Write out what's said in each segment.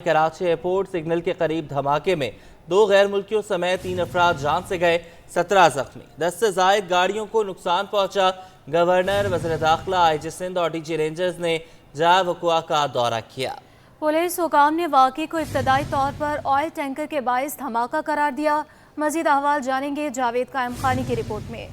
Karachi airport signal के करीब धमाके में 2 गैर मुल्कियों समेत 3 अफराद जान से गए, 17 जख्मी। 10 से जायद गाड़ियों को नुकसान पहुंचा। गवर्नर, वज़ीर दाखिला, IG सिंध और DG रेंजर्स ने जाए वक़ुआ का दौरा किया। पुलिस हुकाम ने वाक़े को इब्तदाई तौर पर ऑयल टैंकर के बाइस धमाका करार दिया। मज़ीद अहवाल जानेंगे जावेद कायम खानी की रिपोर्ट में।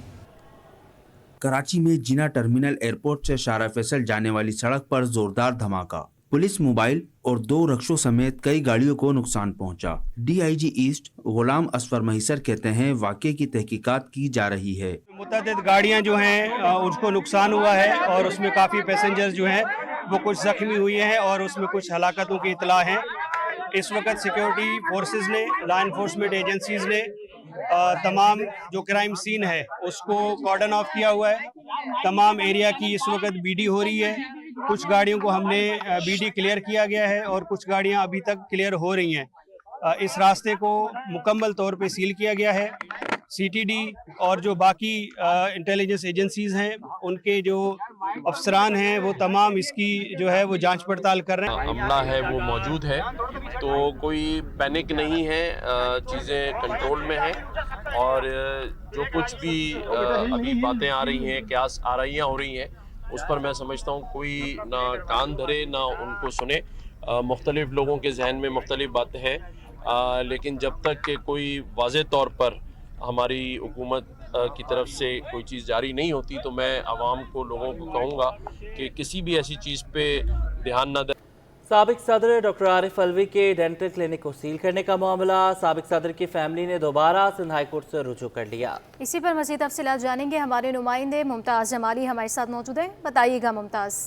कराची में जिना टर्मिनल एयरपोर्ट से शारा फैसल जाने वाली सड़क पर जोरदार धमाका। पुलिस मोबाइल और 2 रक्षों समेत कई गाड़ियों को नुकसान पहुंचा। DIG ईस्ट गुलाम असफर महिसर कहते हैं वाक़े की तहकीकात की जा रही है। मुतअद्दिद गाड़ियां जो हैं उसको नुकसान हुआ है और उसमें काफ़ी पैसेंजर्स जो हैं वो कुछ ज़ख्मी हुए हैं और उसमें कुछ हलाकतों की इतला है। इस वक्त सिक्योरिटी फोर्सेस ने, लॉ एनफोर्समेंट एजेंसीज ने तमाम जो क्राइम सीन है उसको कॉर्डन ऑफ किया हुआ है। तमाम एरिया की इस वक्त BD हो रही है। कुछ गाड़ियों को हमने BD क्लियर किया गया है और कुछ गाड़ियां अभी तक क्लियर हो रही हैं। इस रास्ते को मुकम्मल तौर पे सील किया गया है। CTD और जो बाकी इंटेलिजेंस एजेंसीज हैं उनके जो अफसरान हैं वो तमाम इसकी जो है वो जांच पड़ताल कर रहे हैं। अमला है वो मौजूद है, तो कोई पैनिक नहीं है, चीज़ें कंट्रोल में हैं और जो कुछ भी अभी बातें आ रही हैं, क्यास आराइयाँ हो रही हैं, उस पर मैं समझता हूँ कोई ना कान धरे ना उनको सुने। मुख्तलिफ लोगों के जहन में मुख्तलिफ बातें हैं, लेकिन जब तक कि कोई वाज़े तौर पर हमारी हुकूमत की तरफ से कोई चीज़ जारी नहीं होती तो मैं आवाम को, लोगों को कहूँगा कि किसी भी ऐसी चीज़ पे ध्यान न दें। साबिक सदर डॉक्टर आरिफ अलवी के डेंटल क्लिनिक को सील करने का मामला, साबिक सदर की फैमिली ने दोबारा सिंध हाई कोर्ट से रुजू कर लिया। इसी पर मज़ीद तफसीलात जानेंगे। हमारे नुमाइंदे मुमताज़ जमाली हमारे साथ मौजूद हैं। बताइएगा मुमताज़।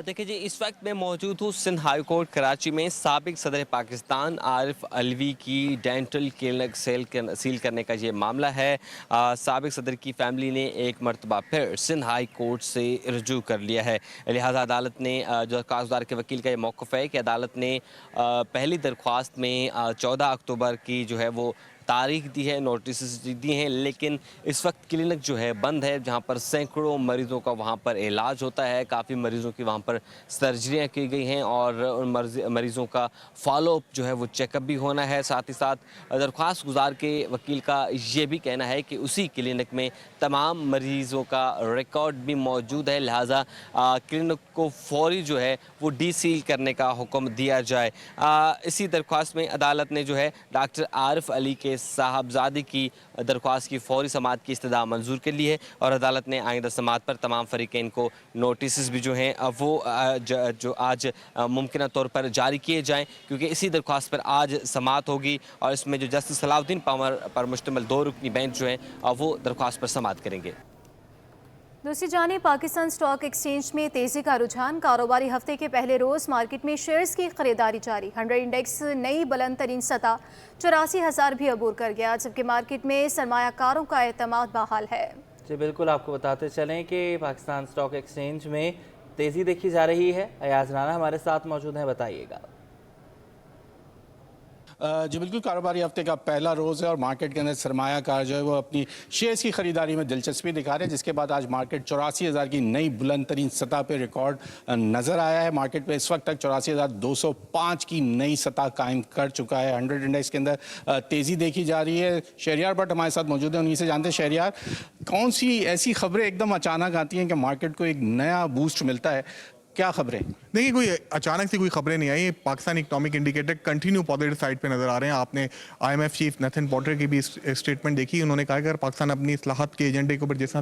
देखिए जी, इस वक्त मैं मौजूद हूँ सिंध हाई कोर्ट कराची में। साबिक सदर पाकिस्तान आरिफ अलवी की डेंटल क्लिनिक सील करने का ये मामला है। साबिक सदर की फैमिली ने एक मरतबा फिर सिंध हाई कोर्ट से रजू कर लिया है। लिहाजा अदालत ने, जो कागज़दार के वकील का ये मौक़िफ़ है कि अदालत ने पहली दरख्वास्त में 14 अक्टूबर की जो है वो तारीख दी है, नोटिस दी हैं, लेकिन इस वक्त क्लिनिक जो है बंद है, जहां पर सैकड़ों मरीज़ों का वहां पर इलाज होता है। काफ़ी मरीज़ों की वहां पर सर्जरियां की गई हैं और उन मरीज़ों का फॉलोअप जो है वो चेकअप भी होना है। साथ ही साथ दरख्वास्त गुजार के वकील का ये भी कहना है कि उसी क्लिनिक में तमाम मरीज़ों का रिकॉर्ड भी मौजूद है, लिहाजा क्लिनिक को फौरी जो है वो डीसील करने का हुक्म दिया जाए। इसी दरख्वास्त में अदालत ने जो है डॉक्टर आरिफ अली के साहबजादे की दरख्वास्त की फौरी समाअत की इस्तदा मंजूर कर ली है और अदालत ने आइंदा समाअत पर तमाम फरीकैन को नोटिस भी जो हैं वो जो आज मुमकिन तौर पर जारी किए जाएं, क्योंकि इसी दरख्वास्त पर आज समाअत होगी और इसमें जो जस्टिस सलाउद्दीन पामर पर मुश्तमिल 2 रुकनी बेंच जो है वो दरख्वास्त पर समाअत करेंगे। दूसरी जानिब पाकिस्तान स्टॉक एक्सचेंज में तेज़ी का रुझान। कारोबारी हफ्ते के पहले रोज़ मार्केट में शेयर्स की खरीदारी जारी। 100 इंडेक्स नई बुलंद तरीन सतह 84,000 भी अबूर कर गया, जबकि मार्केट में सरमायाकारों का एतमाद बहाल है। जी बिल्कुल, आपको बताते चलें कि पाकिस्तान स्टॉक एक्सचेंज में तेज़ी देखी जा रही है। अयाज राना हमारे साथ मौजूद हैं, बताइएगा। जी बिल्कुल, कारोबारी हफ्ते का पहला रोज़ है और मार्केट के अंदर सरमायाकार जो है वो अपनी शेयर्स की खरीदारी में दिलचस्पी दिखा रहे हैं, जिसके बाद आज मार्केट 84,000 की नई बुलंद तरीन सतह पे रिकॉर्ड नज़र आया है। मार्केट पे इस वक्त तक 84,205 की नई सतह कायम कर चुका है। 100 इंडेक्स के अंदर तेज़ी देखी जा रही है। शहरियार भट्ट हमारे साथ मौजूद है, उन्हीं से जानते हैं शहरियार, कौन सी ऐसी खबरें एकदम अचानक आती हैं कि मार्केट को एक नया बूस्ट मिलता है, क्या खबरें? देखिए, कोई अचानक से कोई खबरें नहीं आई। Pakistan economic indicator continue positive side पे नजर आ रहे हैं। आपने IMF चीफ नेथन पॉटर की भी स्टेटमेंट देखी। उन्होंने कहा कि अगर पाकिस्तान अपनी इस्लाहत के एजेंडे के ऊपर जिस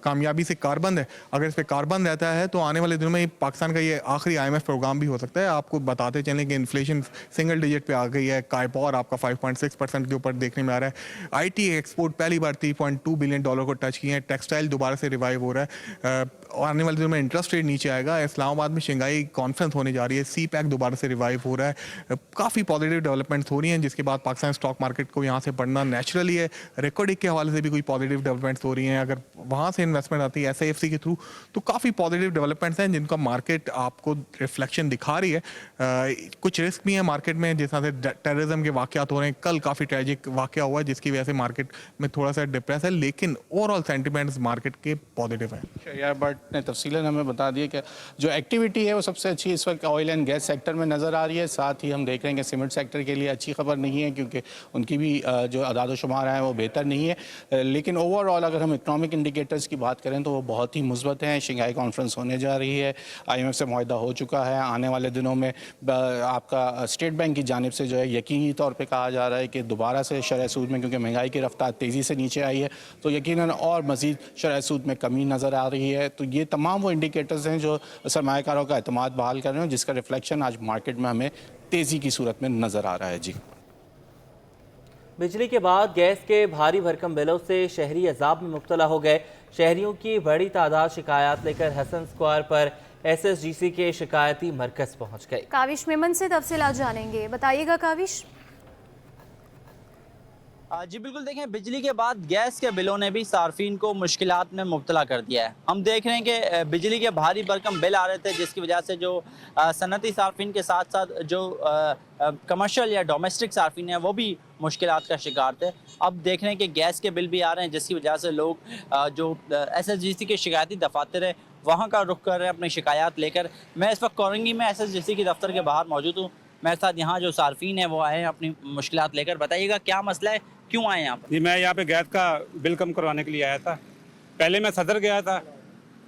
कामयाबी से कारबंद है, अगर इस पर कारबंद रहता है तो आने वाले दिनों में पाकिस्तान का ये आखिरी IMF प्रोग्राम भी हो सकता है। आपको बताते चलें कि इन्फ्लेशन सिंगल डिजिट पे आ गई है। काइपोर आपका 5.6% के ऊपर देखने में आ रहा है। IT एक्सपोर्ट पहली बार $3.2 बिलियन को टच किए हैं। टेक्सटाइल दोबारा से रिवाइव हो रहा है। आने वाले दिनों में इंटरेस्ट रेट नीचे आएगा। इस्लामाबाद में शंघाई कॉन्फ्रेंस होने जा रही है। CPEC दोबारा से रिवाइव हो रहा है। काफ़ी पॉजिटिव डेवलपमेंट्स हो रही हैं, जिसके बाद पाकिस्तान स्टॉक मार्केट को यहाँ से बढ़ना नेचुरली है। रिकॉर्ड के हवाले से भी कोई पॉजिटिव डेवलपमेंट्स हो रही हैं। अगर वहाँ से इन्वेस्टमेंट आती है SIFC के थ्रू तो काफ़ी पॉजिटिव डेवलपमेंट्स हैं, जिनका मार्केट आपको रिफ्लेक्शन दिखा रही है। कुछ रिस्क भी है मार्केट में, जिस तरह से टेररिज्म के वाक़यात हो रहे हैं। कल काफ़ी ट्रेजिक वाक़या हुआ है, जिसकी वजह से मार्केट में थोड़ा सा डिप्रेस है, लेकिन ओवरऑल सेंटिमेंट्स मार्केट के पॉजिटिव हैं। शहरियार भट्ट ने तफसीलन हमें बता दिया कि जो एक्टिविटी है वो सबसे अच्छी इस वक्त ऑयल एंड गैस सेक्टर में नज़र आ रही है। साथ ही हम देख रहे हैं कि सीमेंट सेक्टर के लिए अच्छी खबर नहीं है, क्योंकि उनकी भी जो आदाद शुमार है वो बेहतर नहीं है। लेकिन ओवरऑल अगर हम इकनॉमिक इंडिकेटर्स की बात करें तो वो बहुत ही मुस्बत हैं। शंघाई कॉन्फ्रेंस होने जा रही है, IMF से मुआहदा हो चुका है। आने वाले दिनों में आपका स्टेट बैंक की जानिब से जो है यकीनी तौर पर कहा जा रहा है कि दोबारा से शरह सूद में, क्योंकि महंगाई की रफ्तार तेज़ी से नीचे आई है, तो यकीनन और मज़ीद शरह सूद में कमी नज़र आ रही है। तो ये तमाम वो इंडिकेटर्स हैं जो सरमायाकारों का एतमाद बहाल कर रहे हैं, जिसका रिफ्लेक्शन आज मार्केट में हमें तेज़ी की सूरत में नज़र आ रहा है। जी, बिजली के बाद गैस के भारी भरकम बिलों से शहरी अजाब में मुब्तला हो गए। शहरियों की बड़ी तादाद शिकायत लेकर हसन स्क्वायर पर SSGC के शिकायती मरकज पहुंच गए। काविश मेमन से तफसीलात जानेंगे, बताइएगा काविश। जी बिल्कुल, देखें बिजली के बाद गैस के बिलों ने भी सार्फिन को मुश्किलात में मुब्तला कर दिया है। हम देख रहे हैं कि बिजली के भारी भरकम बिल आ रहे थे, जिसकी वजह से जो सनती सार्फिन के साथ साथ जो कमर्शियल या डोमेस्टिक सार्फिन है वो भी मुश्किलात का शिकार थे। अब देख रहे हैं कि गैस के बिल भी आ रहे हैं, जिसकी वजह से लोग जो SSGC के शिकायती दफातर है वहाँ का रुख कर रहे हैं अपनी शिकायत लेकर। मैं इस वक्त कोरंगी में SSGC के दफ्तर के बाहर मौजूद हूँ। मेरे साथ यहाँ जो सार्फिन है वो आए हैं अपनी मुश्किलात लेकर। बताइएगा क्या मसला है, क्यों आए यहाँ पर? जी, मैं यहाँ पे गैस का बिल कम करवाने के लिए आया था। पहले मैं सदर गया था,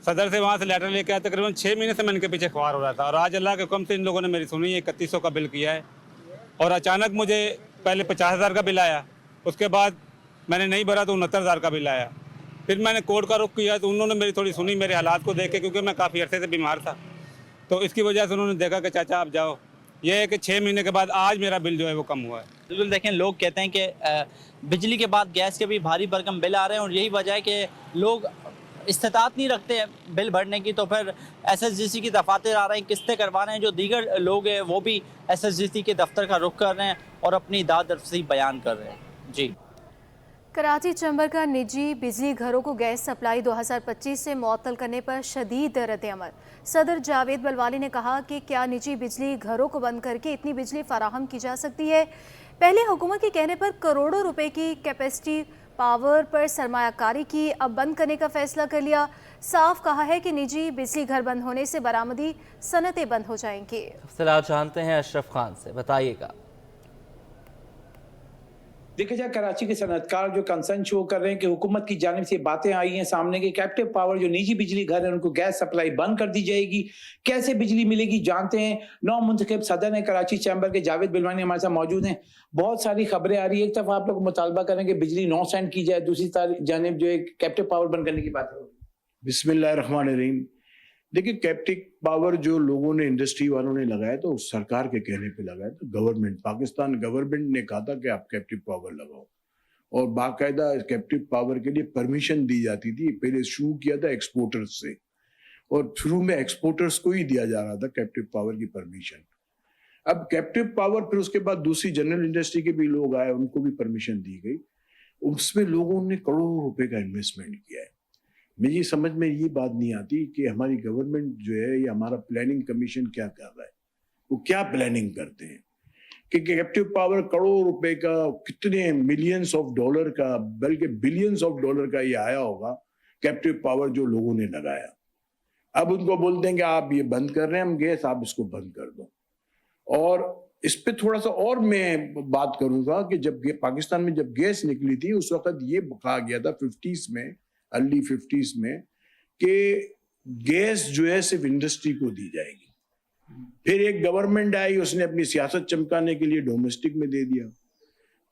सदर से वहाँ से लेटर लेके आया। तकरीबन 6 महीने से मैं इनके पीछे ख्वार हो रहा था, और आज अल्लाह के हुक्म से इन लोगों ने मेरी सुनी, 3100 का बिल किया है। और अचानक मुझे पहले 50,000 का बिल आया, उसके बाद मैंने नहीं भरा तो 69,000 का बिल आया। फिर मैंने कोर्ट का रुख किया तो उन्होंने मेरी थोड़ी सुनी, मेरे हालात को देख के, क्योंकि मैं काफ़ी अरसे से बीमार था। तो इसकी वजह से उन्होंने देखा कि चाचा आप जाओ। ये है कि 6 महीने के बाद आज मेरा बिल जो है वो कम हुआ है। बिल्कुल, देखें लोग कहते हैं कि बिजली के बाद गैस के भी भारी भरकम बिल आ रहे हैं, और यही वजह है कि लोग इस्तिताअत नहीं रखते हैं बिल भरने की। तो फिर SSGC की दफातर आ रहे हैं, किस्तें करवा रहे हैं। जो दीगर लोग हैं वो भी SSGC के दफ्तर का रुख कर रहे हैं और अपनी दाद-दर्सी बयान कर रहे हैं। जी, कराची चैम्बर का निजी बिजली घरों को गैस सप्लाई 2025 से मुअत्तल करने पर शदीद रद्द-ए-अमल। सदर जावेद बलवाली ने कहा कि क्या निजी बिजली घरों को बंद करके इतनी बिजली फराहम की जा सकती है? पहले हुकूमत के कहने पर करोड़ों रुपए की कैपेसिटी पावर पर सरमायाकारी की, अब बंद करने का फैसला कर लिया। साफ कहा है कि निजी बिजली घर बंद होने से बरामदी सनतें बंद हो जाएंगी। तफसीलात जानते हैं अशरफ खान से, बताइएगा। देखा जाए कराची के सनतकार जो कंसर्न शो कर रहे हैं कि हुकूमत की जानिब से बातें आई हैं सामने कि कैप्टिव पावर जो निजी बिजली घर है उनको गैस सप्लाई बंद कर दी जाएगी। कैसे बिजली मिलेगी जानते हैं। नौ मुंतखब सदर है कराची चैम्बर के जावेद बिलवानी हमारे साथ मौजूद हैं। बहुत सारी खबरें आ रही है, एक तरफ आप लोग मुतालबा करें कि बिजली 9 सेंट की जाए, दूसरी जानिब जो है कैप्टिव पावर बंद करने की बात है। बिस्मिल्लाहिर्रहमानिर्रहीम। देखिए, कैप्टिव पावर जो लोगों ने, इंडस्ट्री वालों ने लगाया तो सरकार के कहने पे लगाया। तो गवर्नमेंट, पाकिस्तान गवर्नमेंट ने कहा था कि आप कैप्टिव पावर लगाओ, और बाकायदा कैप्टिव पावर के लिए परमिशन दी जाती थी। पहले शुरू किया था एक्सपोर्टर्स से, और शुरू में एक्सपोर्टर्स को ही दिया जा रहा था कैप्टिव पावर की परमिशन। अब कैप्टिव पावर, फिर उसके बाद दूसरी जनरल इंडस्ट्री के भी लोग आए, उनको भी परमिशन दी गई। उसमें लोगों ने करोड़ों रुपए का इन्वेस्टमेंट किया है। मुझे समझ में ये बात नहीं आती कि हमारी गवर्नमेंट जो है, ये हमारा प्लानिंग कमीशन क्या कर रहा है, वो क्या प्लानिंग करते हैं कि कैप्टिव पावर करोड़ों रुपए का, कितने मिलियंस ऑफ डॉलर का, बल्कि बिलियंस ऑफ डॉलर का ये आया होगा कैप्टिव पावर जो लोगों ने लगाया। अब उनको बोलते हैं कि आप ये बंद कर रहे हैं हम गैस, आप इसको बंद कर दो। और इस पे थोड़ा सा और मैं बात करूंगा कि जब पाकिस्तान में जब गैस निकली थी उस वक्त ये कहा गया था 50s में, अर्ली 50s में, कि गैस जो है सिर्फ इंडस्ट्री को दी जाएगी। फिर एक गवर्नमेंट आई, उसने अपनी सियासत चमकाने के लिए डोमेस्टिक में दे दिया,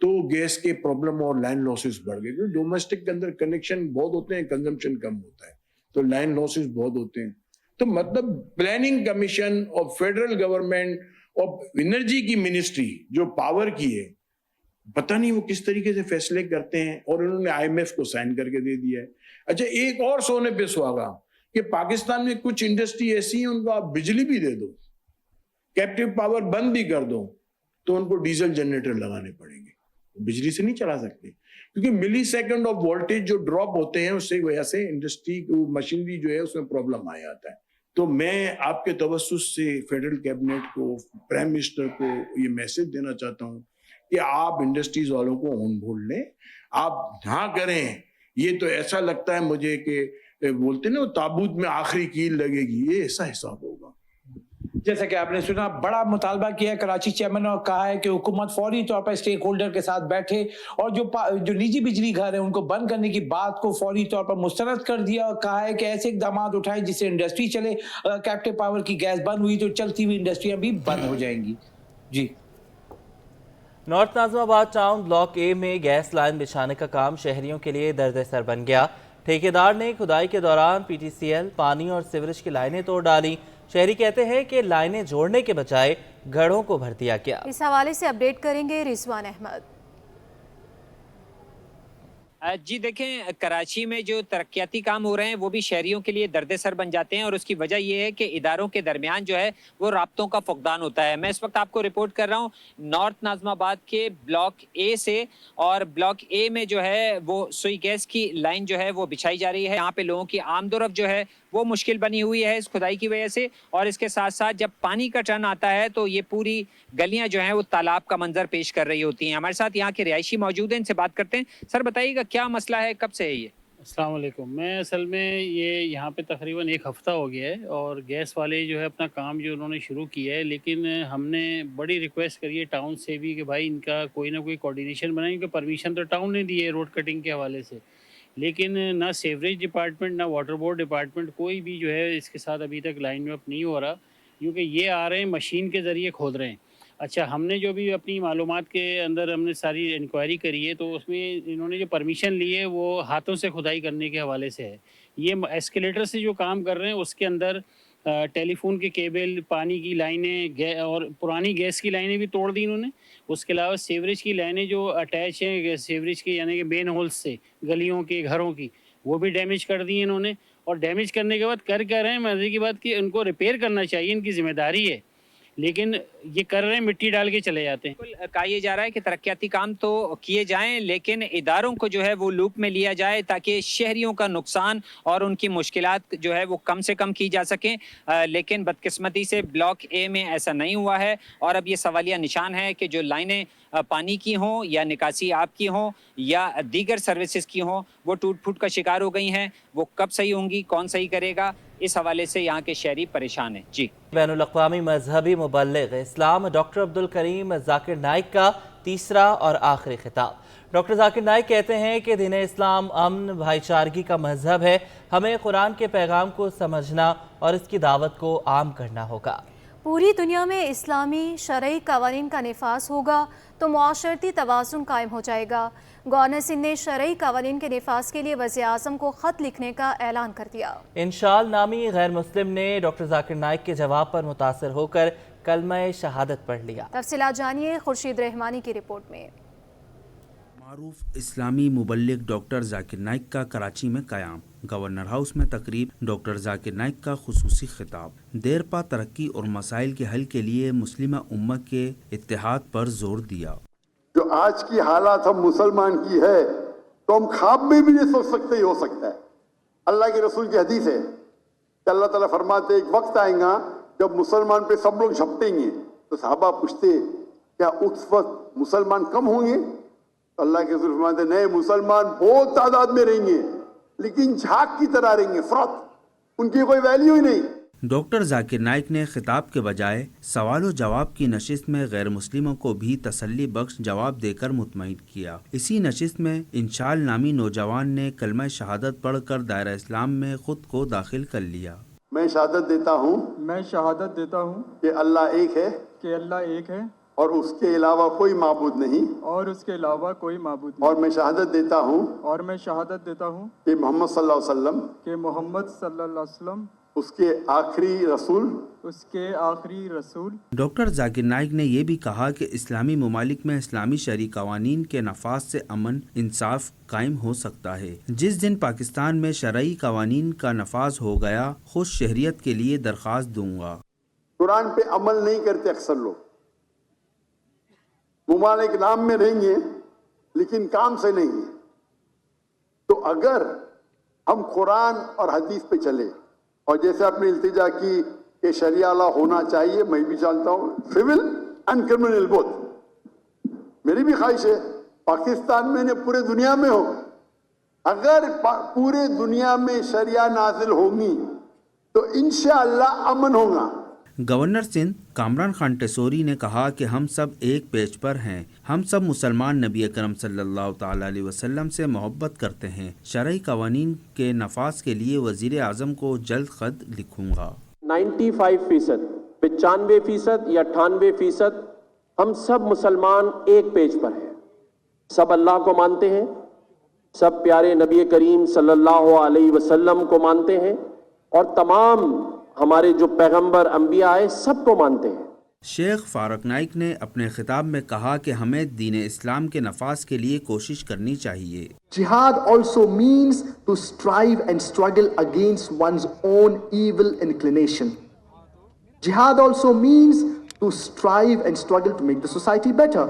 तो गैस के प्रॉब्लम और लाइन लॉसेस बढ़ गए। क्योंकि डोमेस्टिक के अंदर कनेक्शन बहुत होते हैं, कंजम्पशन कम होता है, तो लाइन लॉसेस बहुत होते हैं। तो मतलब प्लानिंग कमीशन और फेडरल गवर्नमेंट और एनर्जी की मिनिस्ट्री जो पावर की है, पता नहीं वो किस तरीके से फैसले करते हैं, और उन्होंने IMF को साइन करके दे दिया है। अच्छा, एक और सोने पे सुहागा कि पाकिस्तान में कुछ इंडस्ट्री ऐसी है, उनको आप बिजली भी दे दो, कैप्टिव पावर बंद भी कर दो, तो उनको डीजल जनरेटर लगाने पड़ेंगे, बिजली से नहीं चला सकते। क्योंकि मिली सेकेंड ऑफ वोल्टेज जो ड्रॉप होते हैं, उससे वजह से इंडस्ट्री मशीनरी जो है उसमें प्रॉब्लम आ जाता है। तो मैं आपके तवज्जुह से फेडरल कैबिनेट को, प्राइम मिनिस्टर को ये मैसेज देना चाहता हूँ कि आप इंडस्ट्रीज वालों को ऑन बोर्ड लें, आप हाँ करें। ये तो ऐसा लगता है मुझे कि बोलते ना ताबूत में आखिरी कील लगेगी, ये ऐसा हिसाब होगा। जैसा कि आपने सुना, बड़ा मुतालबा किया कराची चेयरमैन और कहा है कि हुकूमत फौरी तौर पर स्टेक होल्डर के साथ बैठे और जो निजी बिजली घर है उनको बंद करने की बात को फौरी तौर पर मुस्तरद कर दिया और कहा है कि ऐसे इकदाम उठाएं जिससे इंडस्ट्री चले। कैप्टिव पावर की गैस बंद हुई तो चलती हुई इंडस्ट्रियां भी बंद हो जाएंगी। जी। North Nazimabad town block A में गैस लाइन बिछाने का काम शहरियों के लिए दर्द-ए-सर बन गया। ठेकेदार ने खुदाई के दौरान पीटीसीएल, पानी और सीवरेज की लाइनें तोड़ डाली। शहरी कहते हैं कि लाइनें जोड़ने के बजाय गढ़ों को भर दिया गया। इस हवाले से अपडेट करेंगे रिजवान अहमद। जी देखें, कराची में जो तरक्याती काम हो रहे हैं वो भी शहरियों के लिए दर्द-ए-सर बन जाते हैं और उसकी वजह ये है कि इदारों के दरमियान जो है वो राब्तों का फुकदान होता है। मैं इस वक्त आपको रिपोर्ट कर रहा हूँ नॉर्थ नाज़िमाबाद के ब्लॉक ए से, और ब्लॉक ए में जो है वो सुई गैस की लाइन जो है वो बिछाई जा रही है। यहाँ पे लोगों की आमदोरफ्त जो है वो मुश्किल बनी हुई है इस खुदाई की वजह से, और इसके साथ साथ जब पानी का टर्न आता है तो ये पूरी गलियां जो हैं वो तालाब का मंजर पेश कर रही होती हैं। हमारे साथ यहाँ के रिहायशी मौजूद हैं, इनसे बात करते हैं। सर बताइएगा क्या मसला है, कब से है ये? अस्सलाम वालेकुम। मैं असल में ये यहाँ पे तकरीबन 1 हफ़्ता हो गया है और गैस वाले जो है अपना काम जो उन्होंने शुरू किया है, लेकिन हमने बड़ी रिक्वेस्ट करी है टाउन से भी कि भाई इनका कोई ना कोई कोऑर्डिनेशन बनाए, क्योंकि परमिशन तो टाउन ने दी है रोड कटिंग के हवाले से, लेकिन ना सीवरेज डिपार्टमेंट ना वाटर बोर्ड डिपार्टमेंट कोई भी जो है इसके साथ अभी तक लाइन अप नहीं हो रहा, क्योंकि ये आ रहे हैं मशीन के ज़रिए खोद रहे हैं। अच्छा, हमने जो भी अपनी मालूमात के अंदर हमने सारी इंक्वायरी करी है तो उसमें इन्होंने जो परमिशन ली है वो हाथों से खुदाई करने के हवाले से है। ये एस्केलेटर से जो काम कर रहे हैं उसके अंदर टेलीफोन के केबल, पानी की लाइनें और पुरानी गैस की लाइनें भी तोड़ दी इन्होंने। उसके अलावा सीवरेज की लाइनें जो अटैच हैं सीवरेज के यानी कि मेन होल्स से गलियों के, घरों की, वो भी डैमेज कर दी इन्होंने। और डैमेज करने के बाद कर क्या रहे हैं, मजे की बात कि उनको रिपेयर करना चाहिए, इनकी जिम्मेदारी है, लेकिन ये कर रहे हैं, मिट्टी डाल के चले जाते हैं। कहा यह जा रहा है कि तरक्याती काम तो किए जाएं, लेकिन इदारों को जो है वो लूप में लिया जाए ताकि शहरियों का नुकसान और उनकी मुश्किलात जो है वो कम से कम की जा सकें। लेकिन बदकिस्मती से ब्लॉक ए में ऐसा नहीं हुआ है और अब ये सवालिया निशान है कि जो लाइनें पानी की हों या निकासी आप की हों या दीगर सर्विसेज की हों वो टूट फूट का शिकार हो गई हैं। वो कब सही होंगी, कौन सही करेगा, इस हवाले से यहाँ के शहरी परेशान हैं। जी। बैनुल अक़वामी मजहबी मुबल्लिग़ इस्लाम डॉक्टर अब्दुल करीम जाकिर नाइक का तीसरा और आखिरी खिताब। डॉक्टर जाकिर नाइक कहते हैं कि दीन इस्लाम अमन भाईचारगी का मजहब है। हमें कुरान के पैगाम को समझना और इसकी दावत को आम करना होगा। पूरी दुनिया में इस्लामी शरई कवानीन का निफाज होगा तो मुआशरती तवाज़ुन कायम हो जाएगा। गवर्नर सिंध ने शरई कवानीन के निफाज के लिए वज़ीर आज़म को ख़त लिखने का ऐलान कर दिया। इंशाल नामी गैर मुस्लिम ने डॉक्टर जाकिर नाइक के जवाब पर मुतासर होकर कलमा शहादत पढ़ लिया। तफसीलात जानिए खुर्शीद रहमानी की रिपोर्ट में। मारूफ इस्लामी मुबल्लिग डॉक्टर जाकिर नाइक का कराची में क़याम। गवर्नर हाउस में तकरीब। डॉक्टर जाकिर नाइक का खुसूसी खिताब। देरपा तरक्की और मसाइल के हल के लिए मुस्लिमा उम्मत के इत्तेहाद पर जोर दिया। जो आज की हालात हम मुसलमान की है तो हम ख्वाब में भी नहीं सोच सकते ही हो सकता है। अल्लाह के रसूल की हदीस है कि अल्लाह ताला फरमाते एक वक्त आएगा जब मुसलमान पे सब लोग झपटेंगे, तो सहाबा पूछते क्या उस वक्त मुसलमान कम होंगे? तो अल्लाह के रसूल फरमाते नहीं, मुसलमान बहुत तादाद में रहेंगे लेकिन झाग की तरह रहेंगे, फ्रॉथ, उनकी कोई वैल्यू ही नहीं। डॉक्टर जाकिर नाइक ने खिताब के बजाय सवाल और जवाब की नशिस्त में गैर मुस्लिमों को भी तसल्ली बख्श जवाब देकर मुतमईन किया। इसी नशिस्त में इंशाल नामी नौजवान ने कलमा शहादत पढ़कर दायरा इस्लाम में खुद को दाखिल कर लिया। मैं शहादत देता हूँ कि अल्लाह एक है और उसके अलावा कोई माबूद नहीं और मैं शहादत देता हूँ कि मोहम्मद सल्लल्लाहु अलैहि वसल्लम उसके आखिरी रसूल। डॉक्टर जाकिर नाइक ने यह भी कहा कि इस्लामी ममालिक में इस्लामी शरई कवानीन के नफाज से अमन इंसाफ कायम हो सकता है। जिस दिन पाकिस्तान में शरई कवानीन का नफाज हो गया, खुद शहरियत के लिए दरख्वास्त दूंगा। कुरान पे अमल नहीं करते अक्सर लोग, ममालिक नाम में रहेंगे लेकिन काम से नहीं है। तो अगर हम कुरान और हदीस पे चले और जैसे आपने इल्तिजा की कि शरिया ला होना चाहिए, मैं भी जानता हूँ, सिविल एंड क्रिमिनल बोथ, मेरी भी ख्वाहिश है पाकिस्तान में ने पूरे दुनिया में हो। अगर पूरे दुनिया में शरिया नाजिल होंगी तो इंशाअल्लाह अमन होगा। गवर्नर सिंध कामरान खान टेसोरी ने कहा कि हम सब एक पेज पर हैं। हम सब मुसलमान नबी अकरम सल्लल्लाहु ताला अलैहि वसल्लम से मोहब्बत करते हैं। शरई कवानीन के नफाज के लिए वजीर आज़म को जल्द खत लिखूंगा। 95%, 95% या 98% हम सब मुसलमान एक पेज पर हैं। सब अल्लाह को मानते हैं, सब प्यारे नबी करीम सल्लल्लाहु अलैहि वसल्लम को मानते हैं और तमाम हमारे जो पैगंबर अंबिया है सबको मानते हैं। शेख फारूक नाइक ने अपने खिताब में कहा कि हमें दीन इस्लाम के नफाज के लिए कोशिश करनी चाहिए। Jihad also means to strive and struggle against one's own evil inclination. Jihad also means to strive and struggle to make the society better.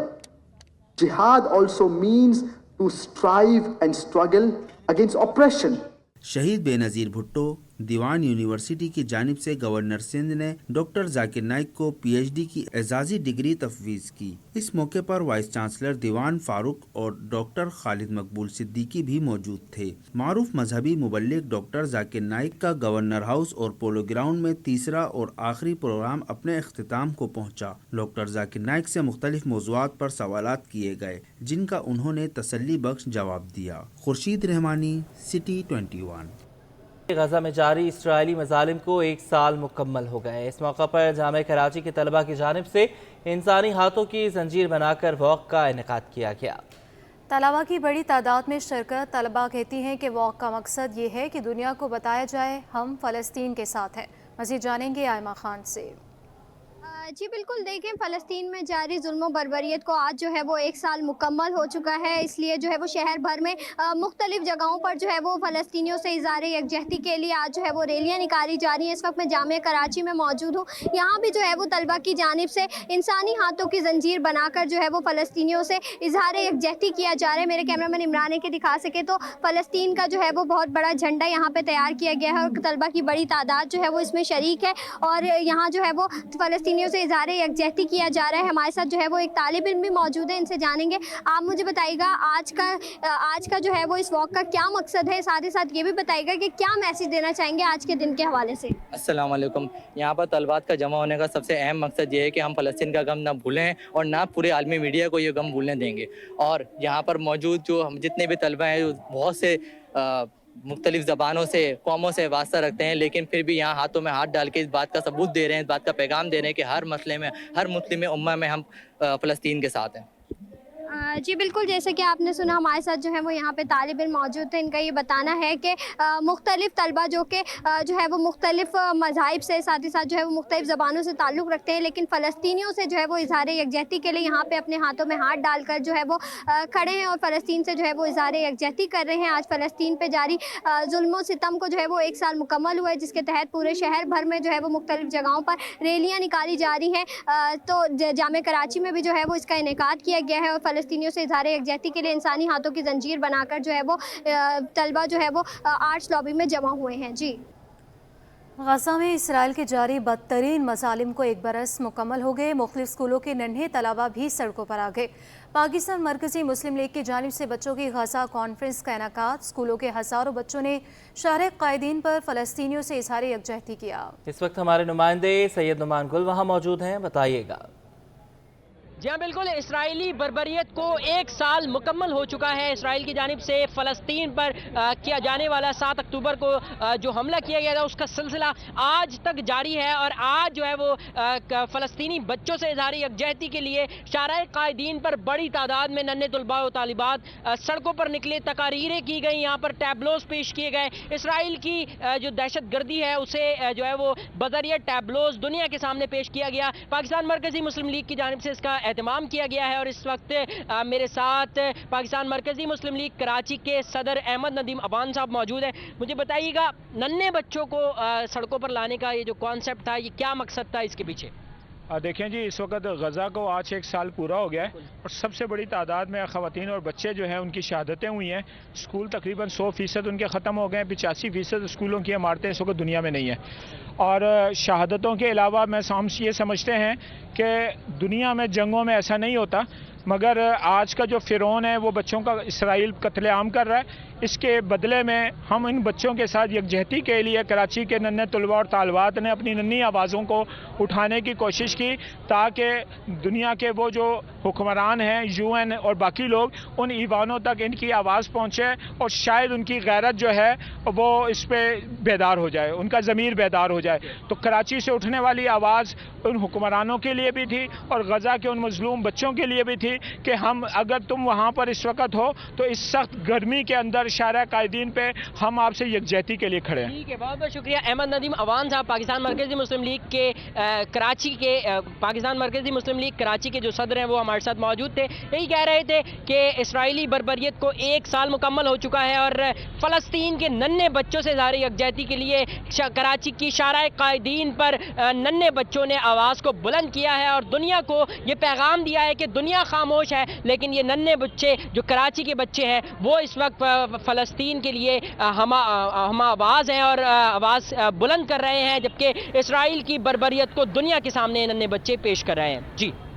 Jihad also means to strive and struggle against oppression. शहीद बेनज़ीर भुट्टो दीवान university की जानिब से governor Sindh ने doctor Zakir Naik को PhD की एजाज़ी degree तफवीज़ की। इस मौके पर वाइस चांसलर दीवान फारूक और डॉक्टर खालिद मकबूल सिद्दीकी भी मौजूद थे। मारूफ मजहबी मुबल्लिग डॉक्टर जाकिर नाइक का गवर्नर हाउस और पोलो ग्राउंड में तीसरा और आखिरी प्रोग्राम अपने इख्तिताम को पहुंचा। डॉक्टर जाकिर नाइक से मुख्तलिफ मौज़ूआत पर सवालात किए गए, जिनका उन्होंने तसल्ली बख्श जवाब दिया। खुर्शीद रहमानी, सिटी 21। गजा में जारी इसराइली मजालिम को 1 साल मुकम्मल हो गए। इस मौका पर जामे कराची के तलबा की जानिब से इंसानी हाथों की जंजीर बनाकर वॉक का इनेकाद किया गया। तलबा की बड़ी तादाद में शिरकत। तलबा कहती हैं कि वॉक का मकसद ये है कि दुनिया को बताया जाए हम फ़लस्तीन के साथ हैं। मज़ीद जानेंगे आयमा खान से। जी बिल्कुल, देखें फ़लस्तीन में जारी जुल्म बर्बरियत को आज जो है वो 1 साल मुकम्मल हो चुका है। इसलिए जो है वो शहर भर में मुख्तलिफ जगहों पर जो है वो फ़लस्तीनियों से इज़हार यकजहती के लिए आज जो है वो रैलियाँ निकाली जा रही हैं। इस वक्त मैं जामे कराची में मौजूद हूँ। यहाँ भी जो है वो तलबा की जानिब से इंसानी हाथों की जंजीर बनाकर जो है वो फ़लस्तीनियों से इज़हार यकजहती किया जा रहा है। मेरे कैमरामैन इमरान के दिखा सके तो फ़लस्तीन का जो है वो बहुत बड़ा झंडा यहाँ पर तैयार किया गया है और तलबा की बड़ी तादाद जो है वो इसमें शरीक है और यहाँ जो है वो फ़लस्तीनियों इज़हार यकजहती किया जा रहा है। हमारे साथ जो है वो एक तालिब इल्म भी मौजूद है, इनसे जानेंगे। आप मुझे बताइएगा आज का जो है वो इस वॉक का क्या मकसद है, साथ ही साथ ये भी बताइएगा कि क्या मैसेज देना चाहेंगे आज के दिन के हवाले से। अस्सलाम वालेकुम। यहाँ पर तलबात का जमा होने का सबसे अहम मकसद ये है कि हम फ़लस्तीन का गम ना भूलें और ना पूरे आलमी मीडिया को ये गम भूलने देंगे। और यहाँ पर मौजूद जो हम जितने भी तलबा हैं बहुत से मुख्तलिफ ज़बानों से कौमों से वास्ता रखते हैं, लेकिन फिर भी यहाँ हाथों में हाथ डाल के इस बात का सबूत दे रहे हैं, इस बात का पैगाम दे रहे हैं कि हर मसले में, हर मुस्लिम उम्मा में हम फ़लस्तीन के साथ हैं। जी बिल्कुल, जैसे कि आपने सुना हमारे साथ जो है वो यहाँ पे तालिब इल्म मौजूद थे। इनका ये बताना है कि मुख्तलिफ तलबा जो कि जो है वो मुख्तलिफ मज़ाहिब से, साथ ही साथ जो है वो मुख्तलिफ ज़बानों से ताल्लुक़ रखते हैं, लेकिन फ़लस्तीनियों से जो है वो इज़हार यकजहती के लिए यहाँ पे अपने हाथों में हाथ डालकर जो है वो खड़े हैं और फ़लस्तीन से जो है वो इज़हार यकजहती कर रहे हैं। आज फ़लस्तीन पर जारी जुल्म सितम को जो है वो 1 साल मुकम्मल हुआ है, जिसके तहत पूरे शहर भर में जो है वो मुख्तलिफ जगहों पर रैलियाँ निकाली जा रही हैं। तो जामे कराची में भी जो है वो इसका इनेकाद किया गया है और फ़लस्तीनियों से इज़हार यकजहती के लिए इंसानी हाथों की जंजीर बनाकर जो है वो तलबा जो है वो आर्ट्स लॉबी में जमा हुए हैं। जी, गजा में इसराइल के जारी बदतरीन मसालिम को 1 बरस मुकम्मल हो गए। मुख्तलिफ स्कूलों के नन्हे तलबा भी सड़कों पर आ गए। पाकिस्तान मरकज़ी मुस्लिम लीग की जानिब से बच्चों की गजा कॉन्फ्रेंस का इनेकाद। स्कूलों के हज़ारों बच्चों ने शहर कायदीन पर फ़लस्तीनियों से इज़हार यकजहती किया। इस वक्त हमारे नुमाइंदे सैयद नुमान गुल वहाँ मौजूद हैं, बताइएगा। जी हाँ बिल्कुल, इसराइली बर्बरियत को 1 साल मुकम्मल हो चुका है। इसराइल की जानिब से फ़लस्तीन पर किया जाने वाला 7 अक्टूबर को जो हमला किया गया था उसका सिलसिला आज तक जारी है और आज जो है वो फ़लस्तीनी बच्चों से इज़हार यकजहती के लिए शाराए कायदीन पर बड़ी तादाद में नन्हे तलबा व तालिबात सड़कों पर निकले, तकारीरें की गई, यहाँ पर टैबलोज पेश किए गए। इसराइल की जो दहशत गर्दी है उसे जो है वो बज़रिया टैबलोज दुनिया के सामने पेश किया गया। पाकिस्तान मरकज़ी मुस्लिम लीग की जानिब से इसका एहतमाम किया गया है और इस वक्त मेरे साथ पाकिस्तान मरकज़ी मुस्लिम लीग कराची के सदर अहमद नदीम अबान साहब मौजूद हैं। मुझे बताइएगा, नन्हे बच्चों को सड़कों पर लाने का ये जो कॉन्सेप्ट था, ये क्या मकसद था इसके पीछे? देखें जी, इस वक्त गज़ा को आज 1 साल पूरा हो गया है और सबसे बड़ी तादाद में ख़वातीन और बच्चे जो हैं उनकी शहादतें हुई हैं। स्कूल तकरीबन 100% उनके ख़त्म हो गए हैं। 85% स्कूलों की इमारतें इस वक्त दुनिया में नहीं है। और शहादतों के अलावा हम ये समझते हैं कि दुनिया में जंगों में ऐसा नहीं होता, मगर आज का जो फ़िरौन है वो बच्चों का इसराइल कत्लेआम कर रहा है। इसके बदले में हम इन बच्चों के साथ यकजहती के लिए कराची के नन्हे तलबा और तालबात ने अपनी नन्ही आवाज़ों को उठाने की कोशिश की ताकि दुनिया के वो जो हुक्मरान हैं, UN और बाकी लोग, उन ईवानों तक इनकी आवाज़ पहुँचे और शायद उनकी गैरत जो है वो इस पर बेदार हो जाए, उनका ज़मीर बेदार हो जाए। तो कराची से उठने वाली आवाज़ उन हुक्मरानों के लिए भी थी और गज़ा के उन मजलूम बच्चों के लिए भी थी कि हम, अगर तुम वहाँ पर इस वक्त हो तो इस सख्त गर्मी के अंदर शारा कायदीन पे हम आपसे यकजहती के लिए खड़े हैं। ठीक है, बहुत बहुत शुक्रिया। अहमद नदीम अवान साहब, पाकिस्तान मरकज़ी मुस्लिम लीग के कराची के पाकिस्तान मरकज़ी मुस्लिम लीग कराची के जो सदर हैं वो हमारे साथ मौजूद थे। यही कह रहे थे कि इसराइली बर्बरियत को 1 साल मुकम्मल हो चुका है और फ़लस्तीन के नन्हे बच्चों से ज़ाहिर यकजहती के लिए कराची की शारा कायदीन पर नन्हे बच्चों ने आवाज़ को बुलंद किया है और दुनिया को ये पैगाम दिया है कि दुनिया खामोश है, लेकिन ये नन्हे बच्चे जो कराची के बच्चे हैं वो इस वक्त फ़लस्तीन के लिए हम आवाज़ हैं और आवाज़ बुलंद कर रहे हैं, जबकि इसराइल की बर्बरियत को दुनिया के सामने नन्हे बच्चे पेश कर रहे हैं। जी।